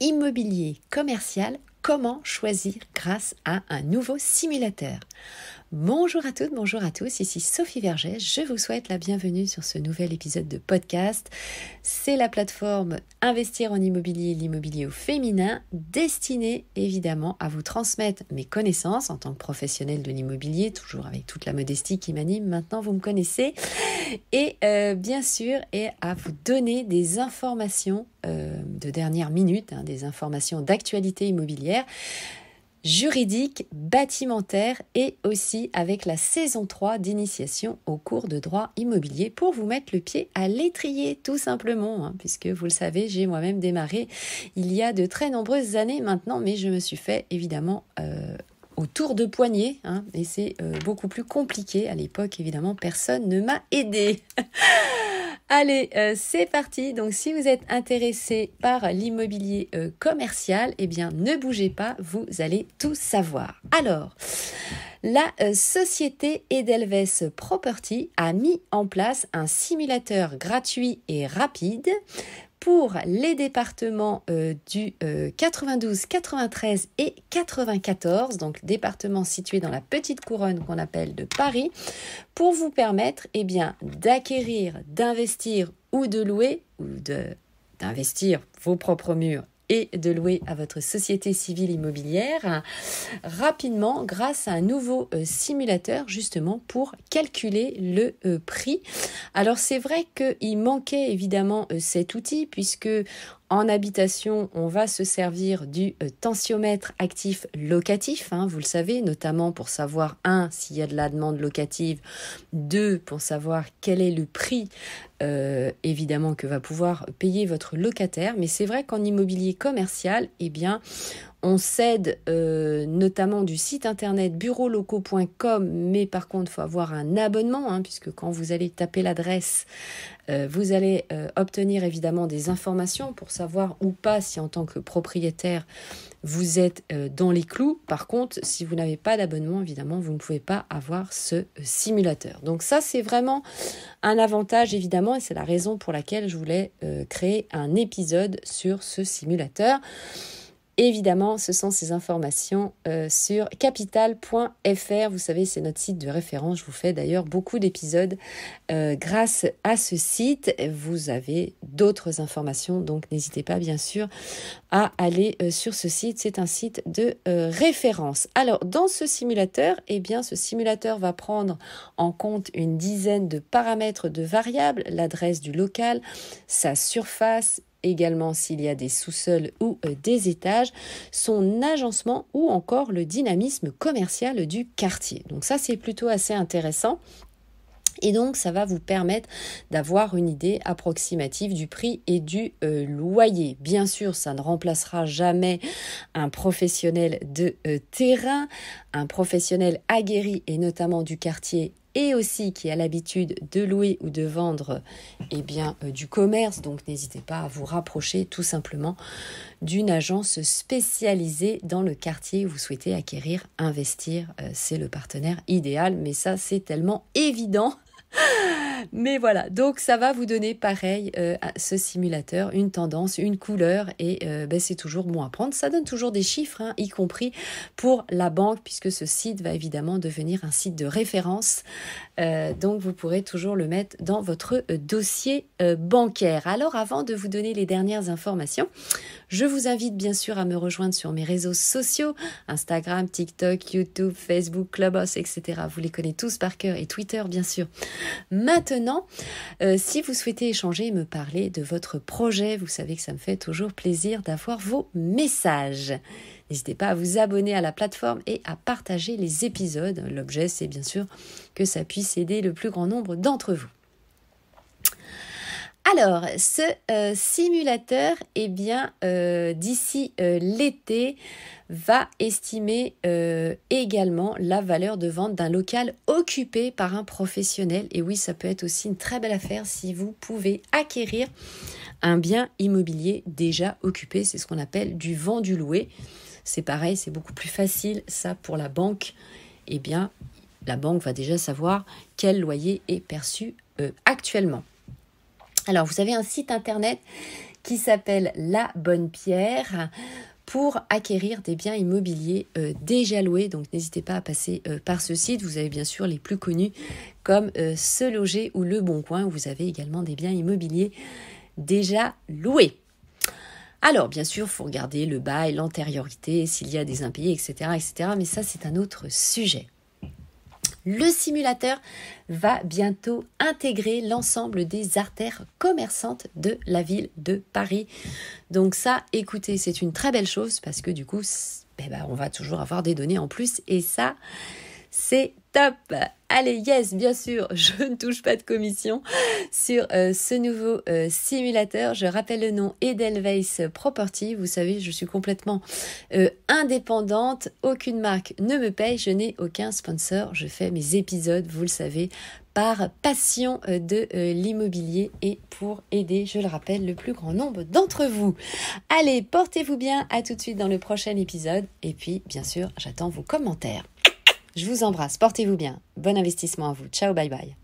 Immobilier commercial, comment choisir grâce à un nouveau simulateur? Bonjour à toutes, bonjour à tous, ici Sophie Vergès, je vous souhaite la bienvenue sur ce nouvel épisode de podcast. C'est la plateforme Investir en immobilier, l'immobilier au féminin, destinée évidemment à vous transmettre mes connaissances en tant que professionnelle de l'immobilier, toujours avec toute la modestie qui m'anime, maintenant vous me connaissez, et bien sûr, et à vous donner des informations de dernière minute, des informations d'actualité immobilière, juridique, bâtimentaire et aussi avec la saison 3 d'initiation au cours de droit immobilier pour vous mettre le pied à l'étrier tout simplement, puisque vous le savez, j'ai moi-même démarré il y a de très nombreuses années maintenant, mais je me suis fait évidemment au tour de poignet, et c'est beaucoup plus compliqué. À l'époque, évidemment, personne ne m'a aidé. Allez, c'est parti. Donc, si vous êtes intéressé par l'immobilier commercial, eh bien, ne bougez pas, vous allez tout savoir. Alors, la société Edelweiss Property a mis en place un simulateur gratuit et rapide pour les départements du 92, 93 et 94, donc départements situés dans la petite couronne qu'on appelle de Paris, pour vous permettre d'acquérir, d'investir ou de louer, ou d'investir vos propres murs et de louer à votre société civile immobilière rapidement grâce à un nouveau simulateur justement pour calculer le prix. Alors c'est vrai qu'il manquait évidemment cet outil puisque en habitation, on va se servir du tensiomètre actif locatif, vous le savez, notamment pour savoir, 1, s'il y a de la demande locative, 2, pour savoir quel est le prix, évidemment, que va pouvoir payer votre locataire. Mais c'est vrai qu'en immobilier commercial, on s'aide notamment du site internet bureauslocaux.com, mais par contre, il faut avoir un abonnement, puisque quand vous allez taper l'adresse, vous allez obtenir évidemment des informations pour savoir ou pas si en tant que propriétaire, vous êtes dans les clous. Par contre, si vous n'avez pas d'abonnement, évidemment, vous ne pouvez pas avoir ce simulateur. Donc ça, c'est vraiment un avantage, évidemment, et c'est la raison pour laquelle je voulais créer un épisode sur ce simulateur. Évidemment, ce sont ces informations sur capital.fr. Vous savez, c'est notre site de référence. Je vous fais d'ailleurs beaucoup d'épisodes grâce à ce site. Vous avez d'autres informations, donc n'hésitez pas bien sûr à aller sur ce site. C'est un site de référence. Alors, dans ce simulateur, ce simulateur va prendre en compte une dizaine de paramètres de variables, l'adresse du local, sa surface, également s'il y a des sous-sols ou des étages, son agencement ou encore le dynamisme commercial du quartier. Donc ça, c'est plutôt assez intéressant. Et donc, ça va vous permettre d'avoir une idée approximative du prix et du loyer. Bien sûr, ça ne remplacera jamais un professionnel de terrain, un professionnel aguerri et notamment du quartier et aussi qui a l'habitude de louer ou de vendre du commerce. Donc, n'hésitez pas à vous rapprocher tout simplement d'une agence spécialisée dans le quartier où vous souhaitez acquérir, investir. C'est le partenaire idéal, mais ça, c'est tellement évident. Mais voilà, donc ça va vous donner pareil à ce simulateur, une tendance, une couleur et c'est toujours bon à prendre. Ça donne toujours des chiffres, y compris pour la banque puisque ce site va évidemment devenir un site de référence. Donc vous pourrez toujours le mettre dans votre dossier bancaire. Alors avant de vous donner les dernières informations, je vous invite bien sûr à me rejoindre sur mes réseaux sociaux, Instagram, TikTok, YouTube, Facebook, Clubhouse, etc. Vous les connaissez tous par cœur et Twitter bien sûr. Maintenant, si vous souhaitez échanger et me parler de votre projet, vous savez que ça me fait toujours plaisir d'avoir vos messages. N'hésitez pas à vous abonner à la plateforme et à partager les épisodes. L'objet, c'est bien sûr que ça puisse aider le plus grand nombre d'entre vous. Alors, ce simulateur, d'ici l'été, va estimer également la valeur de vente d'un local occupé par un professionnel. Et oui, ça peut être aussi une très belle affaire si vous pouvez acquérir un bien immobilier déjà occupé. C'est ce qu'on appelle du vendu loué. C'est pareil, c'est beaucoup plus facile. Ça, pour la banque, la banque va déjà savoir quel loyer est perçu actuellement. Alors, vous avez un site internet qui s'appelle La Bonne Pierre pour acquérir des biens immobiliers déjà loués. Donc n'hésitez pas à passer par ce site. Vous avez bien sûr les plus connus comme Se Loger ou Le Bon Coin, où vous avez également des biens immobiliers déjà loués. Alors, bien sûr, il faut regarder le bail, l'antériorité, s'il y a des impayés, etc., etc. Mais ça, c'est un autre sujet. Le simulateur va bientôt intégrer l'ensemble des artères commerçantes de la ville de Paris. Donc ça, écoutez, c'est une très belle chose parce que du coup, on va toujours avoir des données en plus et ça, c'est top. Allez, yes, bien sûr, je ne touche pas de commission sur ce nouveau simulateur. Je rappelle le nom, Edelweiss Property. Vous savez, je suis complètement indépendante. Aucune marque ne me paye. Je n'ai aucun sponsor. Je fais mes épisodes, vous le savez, par passion de l'immobilier et pour aider, je le rappelle, le plus grand nombre d'entre vous. Allez, portez-vous bien. À tout de suite dans le prochain épisode. Et puis, bien sûr, j'attends vos commentaires. Je vous embrasse, portez-vous bien. Bon investissement à vous. Ciao, bye bye.